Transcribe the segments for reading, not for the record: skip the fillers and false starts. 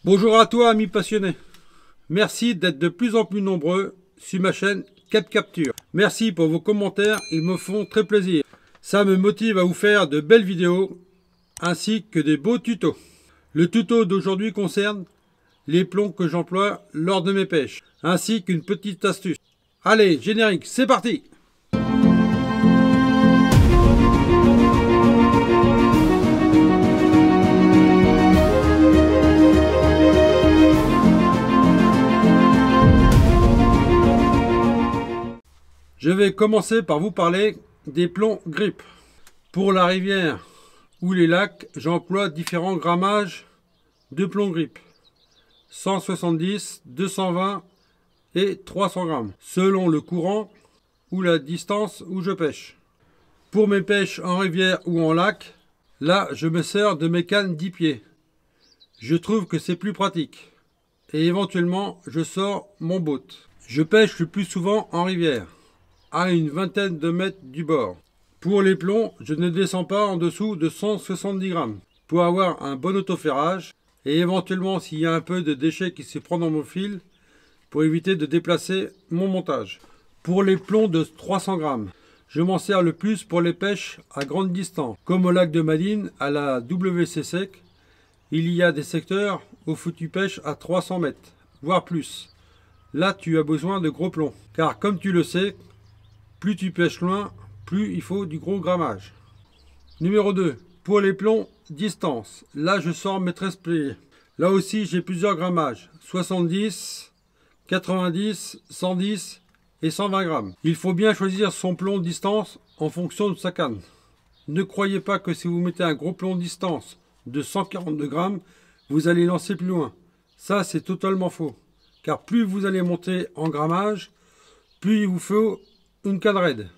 Bonjour à toi, amis passionnés. Merci d'être de plus en plus nombreux sur ma chaîne Cap Capture. Merci pour vos commentaires, ils me font très plaisir. Ça me motive à vous faire de belles vidéos ainsi que des beaux tutos. Le tuto d'aujourd'hui concerne les plombs que j'emploie lors de mes pêches, ainsi qu'une petite astuce. Allez, générique, c'est parti! Je vais commencer par vous parler des plombs grip. Pour la rivière ou les lacs, j'emploie différents grammages de plomb grip. 170, 220 et 300 grammes, selon le courant ou la distance où je pêche. Pour mes pêches en rivière ou en lac, là je me sers de mes cannes 10 pieds. Je trouve que c'est plus pratique. Et éventuellement, je sors mon boat. Je pêche le plus souvent en rivière, à une vingtaine de mètres du bord. Pour les plombs, je ne descends pas en dessous de 170 grammes pour avoir un bon autoferrage et éventuellement s'il y a un peu de déchets qui se prend dans mon fil pour éviter de déplacer mon montage. Pour les plombs de 300 grammes, je m'en sers le plus pour les pêches à grande distance, comme au lac de Malines à la WC Sec. Il y a des secteurs où tu pêches à 300 mètres, voire plus. Là, tu as besoin de gros plombs, car comme tu le sais, plus tu pêches loin, plus il faut du gros grammage. Numéro 2. Pour les plombs distance. Là, je sors mes 13 pliés. Là aussi, j'ai plusieurs grammages. 70, 90, 110 et 120 grammes. Il faut bien choisir son plomb distance en fonction de sa canne. Ne croyez pas que si vous mettez un gros plomb distance de 142 grammes, vous allez lancer plus loin. Ça, c'est totalement faux. Car plus vous allez monter en grammage, plus il vous faut une canne raide.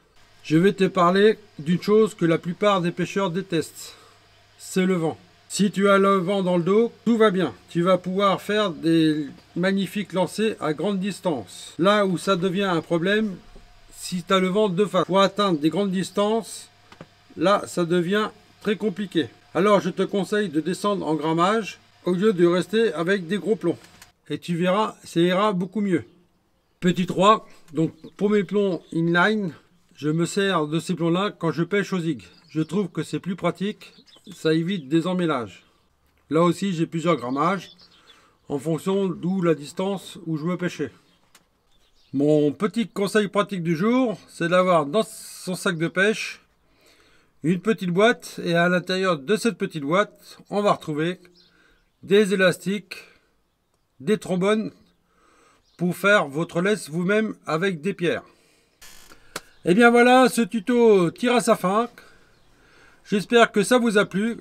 Je vais te parler d'une chose que la plupart des pêcheurs détestent. C'est le vent. Si tu as le vent dans le dos, tout va bien. Tu vas pouvoir faire des magnifiques lancers à grande distance. Là où ça devient un problème, si tu as le vent de face. Pour atteindre des grandes distances, là ça devient très compliqué. Alors je te conseille de descendre en grammage au lieu de rester avec des gros plombs. Et tu verras, ça ira beaucoup mieux. Petit 3, donc pour mes plombs inline, je me sers de ces plombs-là quand je pêche au zig. Je trouve que c'est plus pratique, ça évite des emmêlages. Là aussi, j'ai plusieurs grammages, en fonction d'où la distance où je veux pêcher. Mon petit conseil pratique du jour, c'est d'avoir dans son sac de pêche une petite boîte, et à l'intérieur de cette petite boîte, on va retrouver des élastiques, des trombones, pour faire votre laisse vous-même avec des pierres. Et bien voilà, ce tuto tire à sa fin. J'espère que ça vous a plu.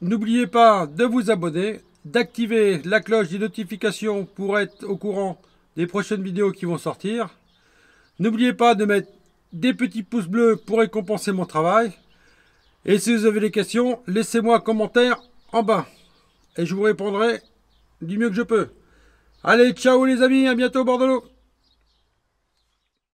N'oubliez pas de vous abonner, d'activer la cloche des notifications pour être au courant des prochaines vidéos qui vont sortir. N'oubliez pas de mettre des petits pouces bleus pour récompenser mon travail. Et si vous avez des questions, laissez-moi un commentaire en bas. Et je vous répondrai du mieux que je peux. Allez, ciao les amis, à bientôt au bord de l'eau.